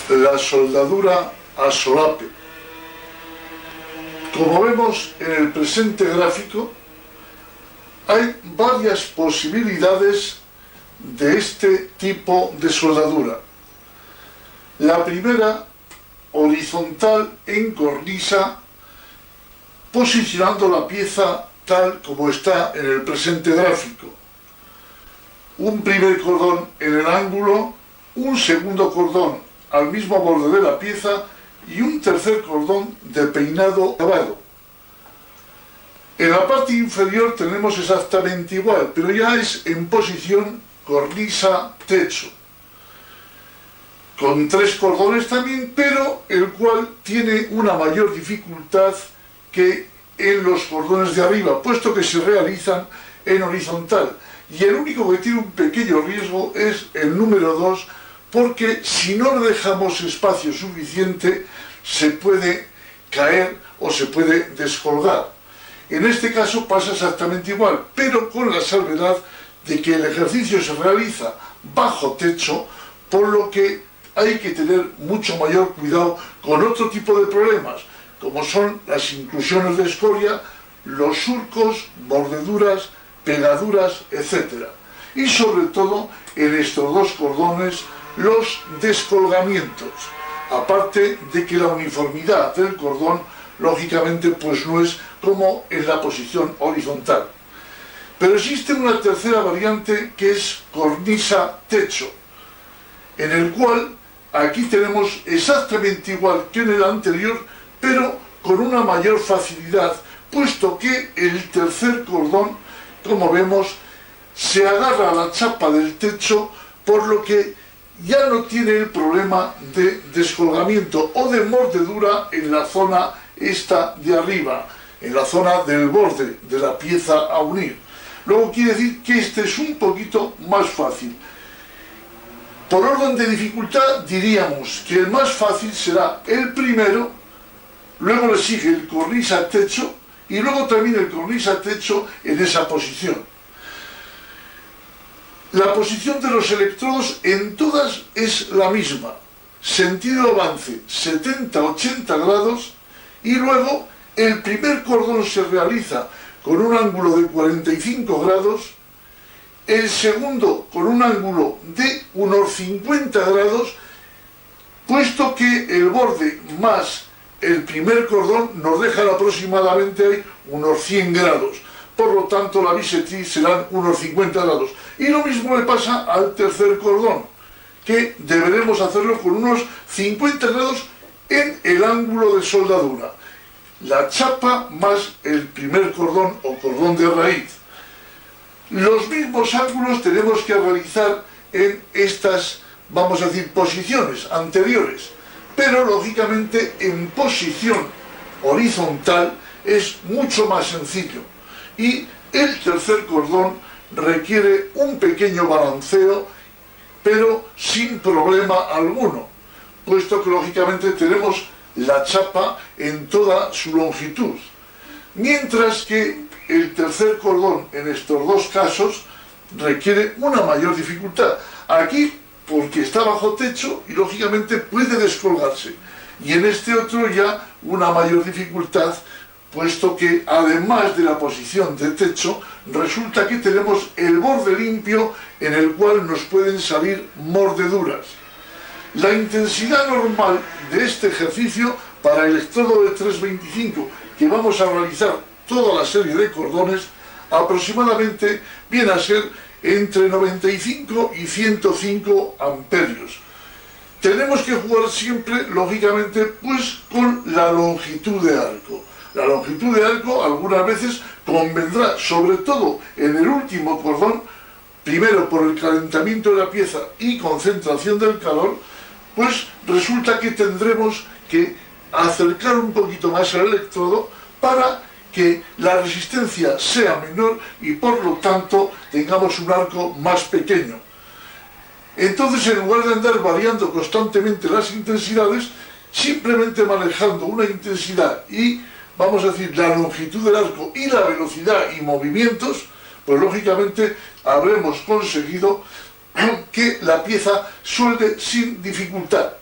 la soldadura a solape. Como vemos en el presente gráfico, hay varias posibilidades de este tipo de soldadura. La primera, horizontal en cornisa, posicionando la pieza tal como está en el presente gráfico. Un primer cordón en el ángulo, un segundo cordón al mismo borde de la pieza y un tercer cordón de peinado acabado. En la parte inferior tenemos exactamente igual, pero ya es en posición cornisa-techo, con 3 cordones también, pero el cual tiene una mayor dificultad que en los cordones de arriba, puesto que se realizan en horizontal. Y el único que tiene un pequeño riesgo es el número 2, porque si no le dejamos espacio suficiente, se puede caer o se puede descolgar. En este caso pasa exactamente igual, pero con la salvedad de que el ejercicio se realiza bajo techo, por lo que hay que tener mucho mayor cuidado con otro tipo de problemas, como son las inclusiones de escoria, los surcos, mordeduras, pegaduras, etc. Y sobre todo en estos 2 cordones, los descolgamientos, aparte de que la uniformidad del cordón lógicamente pues no es como en la posición horizontal. Pero existe una tercera variante que es cornisa-techo, en el cual aquí tenemos exactamente igual que en el anterior, pero con una mayor facilidad, puesto que el tercer cordón, como vemos, se agarra a la chapa del techo, por lo que ya no tiene el problema de descolgamiento o de mordedura en la zona esta de arriba, en la zona del borde de la pieza a unir. Luego quiere decir que este es un poquito más fácil. Por orden de dificultad diríamos que el más fácil será el primero, luego le sigue el cornisa-techo y luego también el cornisa-techo en esa posición. La posición de los electrodos en todas es la misma, sentido avance 70-80 grados, y luego el primer cordón se realiza con un ángulo de 45 grados, el segundo con un ángulo de unos 50 grados, puesto que el borde más el primer cordón nos dejan aproximadamente unos 100 grados. Por lo tanto, la bisectriz serán unos 50 grados. Y lo mismo le pasa al tercer cordón, que deberemos hacerlo con unos 50 grados en el ángulo de soldadura. La chapa más el primer cordón o cordón de raíz. Los mismos ángulos tenemos que realizar en estas, vamos a decir, posiciones anteriores. Pero, lógicamente, en posición horizontal es mucho más sencillo. Y el tercer cordón requiere un pequeño balanceo, pero sin problema alguno, puesto que lógicamente tenemos la chapa en toda su longitud. Mientras que el tercer cordón en estos 2 casos requiere una mayor dificultad. Aquí porque está bajo techo y lógicamente puede descolgarse. Y en este otro ya una mayor dificultad, puesto que además de la posición de techo, resulta que tenemos el borde limpio en el cual nos pueden salir mordeduras. La intensidad normal de este ejercicio para el electrodo de 325, que vamos a realizar toda la serie de cordones, aproximadamente viene a ser entre 95 y 105 amperios. Tenemos que jugar siempre, lógicamente, pues con la longitud de arco. La longitud de arco algunas veces convendrá, sobre todo en el último cordón, primero por el calentamiento de la pieza y concentración del calor, pues resulta que tendremos que acercar un poquito más el electrodo para que la resistencia sea menor y por lo tanto tengamos un arco más pequeño. Entonces, en lugar de andar variando constantemente las intensidades, simplemente manejando una intensidad y, vamos a decir, la longitud del arco y la velocidad y movimientos, pues lógicamente habremos conseguido que la pieza suelde sin dificultad.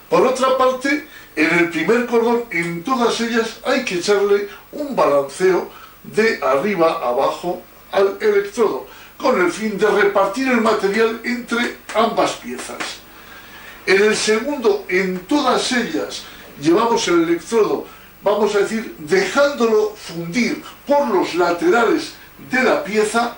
Por otra parte, en el primer cordón, en todas ellas, hay que echarle un balanceo de arriba a abajo al electrodo, con el fin de repartir el material entre ambas piezas. En el segundo, en todas ellas, llevamos el electrodo, vamos a decir, dejándolo fundir por los laterales de la pieza,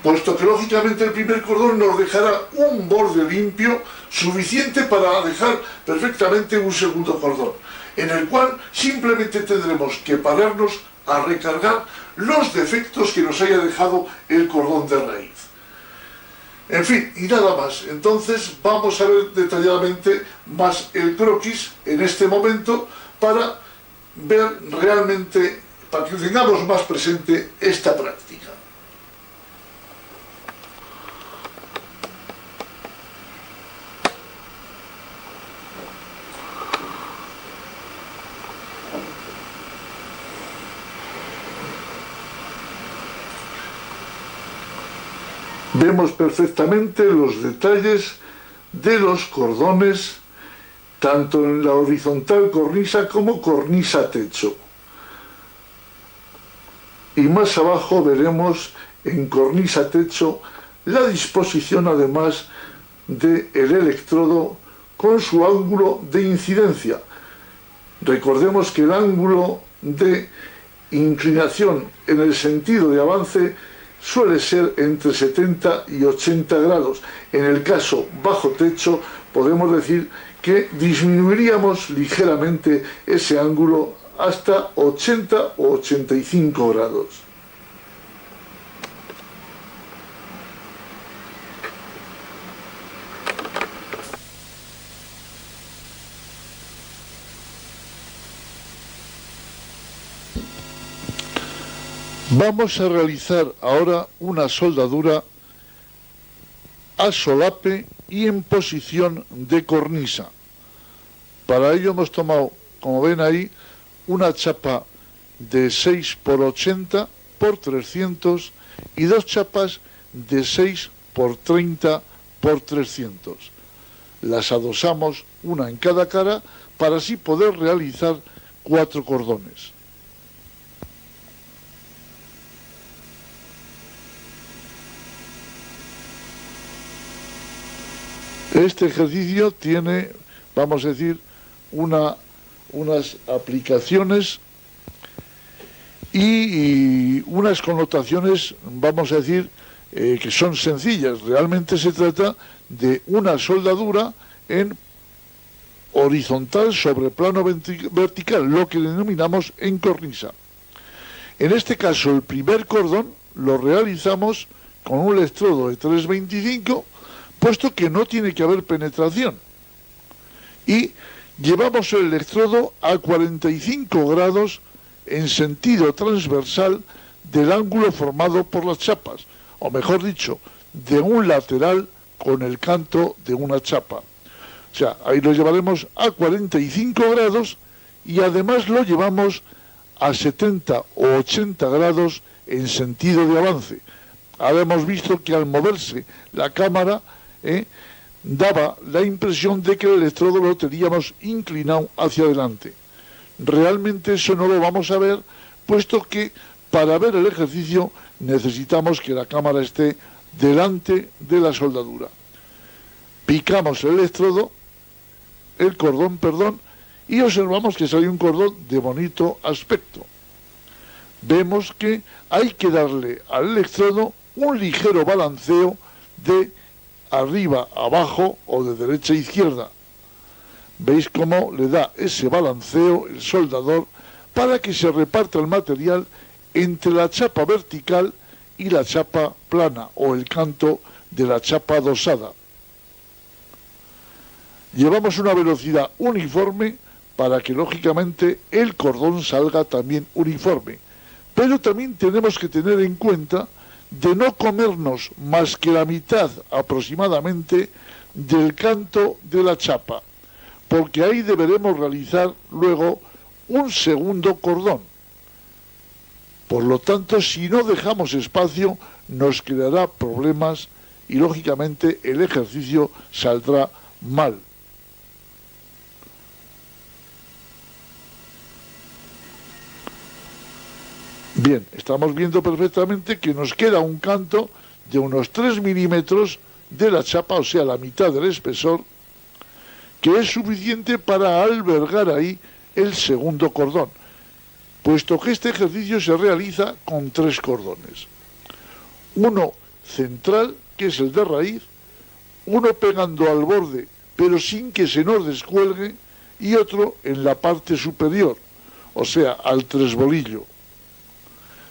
puesto que lógicamente el primer cordón nos dejará un borde limpio suficiente para dejar perfectamente un segundo cordón, en el cual simplemente tendremos que pararnos a recargar los defectos que nos haya dejado el cordón de raíz. En fin, y nada más. Entonces vamos a ver detalladamente más el croquis en este momento para ver realmente, para que tengamos más presente esta práctica. Vemos perfectamente los detalles de los cordones, tanto en la horizontal cornisa como cornisa techo. Y más abajo veremos en cornisa techo la disposición además del electrodo con su ángulo de incidencia. Recordemos que el ángulo de inclinación en el sentido de avance suele ser entre 70 y 80 grados. En el caso bajo techo podemos decir que disminuiríamos ligeramente ese ángulo hasta 80 o 85 grados. Vamos a realizar ahora una soldadura a solape y en posición de cornisa. Para ello hemos tomado, como ven ahí, una chapa de 6 por 80 por 300 y dos chapas de 6 por 30 por 300. Las adosamos una en cada cara para así poder realizar 4 cordones. Este ejercicio tiene, vamos a decir, unas aplicaciones y unas connotaciones, vamos a decir, que son sencillas. Realmente se trata de una soldadura en horizontal sobre plano vertical, lo que denominamos en cornisa. En este caso, el primer cordón lo realizamos con un electrodo de 325, puesto que no tiene que haber penetración. Y llevamos el electrodo a 45 grados en sentido transversal del ángulo formado por las chapas, o mejor dicho, de un lateral con el canto de una chapa. O sea, ahí lo llevaremos a 45 grados y además lo llevamos a 70 o 80 grados en sentido de avance. Ahora hemos visto que al moverse la cámara daba la impresión de que el electrodo lo teníamos inclinado hacia adelante. Realmente eso no lo vamos a ver, puesto que para ver el ejercicio necesitamos que la cámara esté delante de la soldadura. Picamos el electrodo, el cordón, y observamos que sale un cordón de bonito aspecto. Vemos que hay que darle al electrodo un ligero balanceo de arriba, abajo o de derecha a izquierda. Veis cómo le da ese balanceo el soldador para que se reparta el material entre la chapa vertical y la chapa plana o el canto de la chapa adosada. Llevamos una velocidad uniforme para que lógicamente el cordón salga también uniforme, pero también tenemos que tener en cuenta de no comernos más que la mitad aproximadamente del canto de la chapa, porque ahí deberemos realizar luego un segundo cordón. Por lo tanto, si no dejamos espacio, nos creará problemas y lógicamente el ejercicio saldrá mal. Bien, estamos viendo perfectamente que nos queda un canto de unos 3 milímetros de la chapa, o sea, la mitad del espesor, que es suficiente para albergar ahí el segundo cordón, puesto que este ejercicio se realiza con 3 cordones. Uno central, que es el de raíz, uno pegando al borde, pero sin que se nos descuelgue, y otro en la parte superior, o sea, al tresbolillo.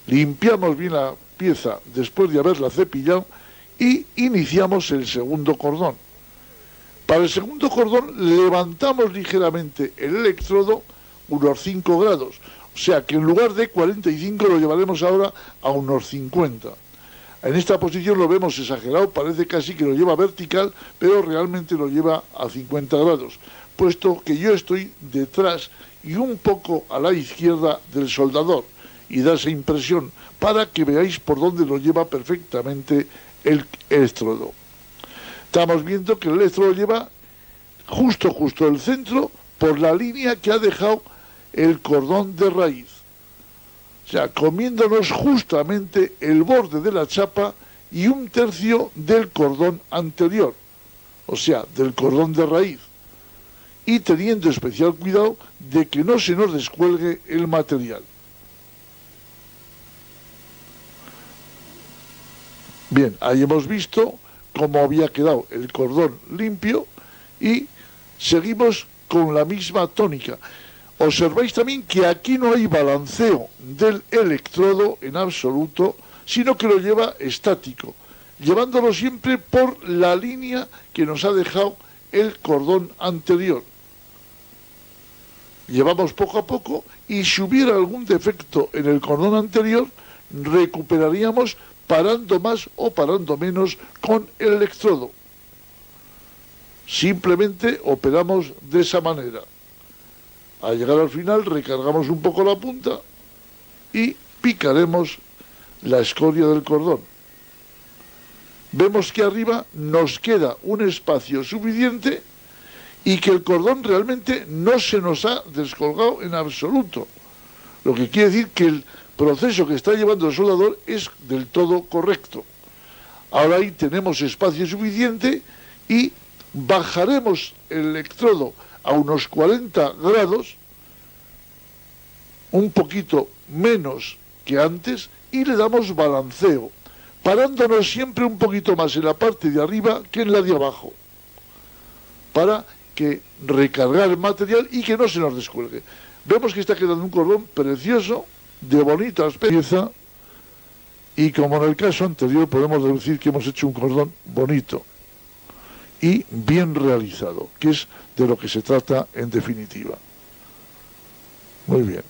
Limpiamos bien la pieza después de haberla cepillado y iniciamos el segundo cordón. Para el segundo cordón levantamos ligeramente el electrodo unos 5 grados, o sea que en lugar de 45 lo llevaremos ahora a unos 50. En esta posición lo vemos exagerado, parece casi que lo lleva vertical, pero realmente lo lleva a 50 grados, puesto que yo estoy detrás y un poco a la izquierda del soldador, y da esa impresión para que veáis por dónde lo lleva perfectamente el electrodo. Estamos viendo que el electrodo lleva justo el centro por la línea que ha dejado el cordón de raíz. O sea, comiéndonos justamente el borde de la chapa y 1/3 del cordón anterior, o sea, del cordón de raíz. Y teniendo especial cuidado de que no se nos descuelgue el material. Bien, ahí hemos visto cómo había quedado el cordón limpio y seguimos con la misma tónica. Observáis también que aquí no hay balanceo del electrodo en absoluto, sino que lo lleva estático, llevándolo siempre por la línea que nos ha dejado el cordón anterior. Llevamos poco a poco y si hubiera algún defecto en el cordón anterior, recuperaríamos parando más o parando menos con el electrodo. Simplemente operamos de esa manera. Al llegar al final recargamos un poco la punta y picaremos la escoria del cordón. Vemos que arriba nos queda un espacio suficiente y que el cordón realmente no se nos ha descolgado en absoluto. Lo que quiere decir que el proceso que está llevando el soldador es del todo correcto. Ahora ahí tenemos espacio suficiente y bajaremos el electrodo a unos 40 grados, un poquito menos que antes, y le damos balanceo, parándonos siempre un poquito más en la parte de arriba que en la de abajo, para que recargar el material y que no se nos descuelgue. Vemos que está quedando un cordón precioso, de bonita pieza, y como en el caso anterior podemos decir que hemos hecho un cordón bonito y bien realizado, que es de lo que se trata en definitiva. Muy bien.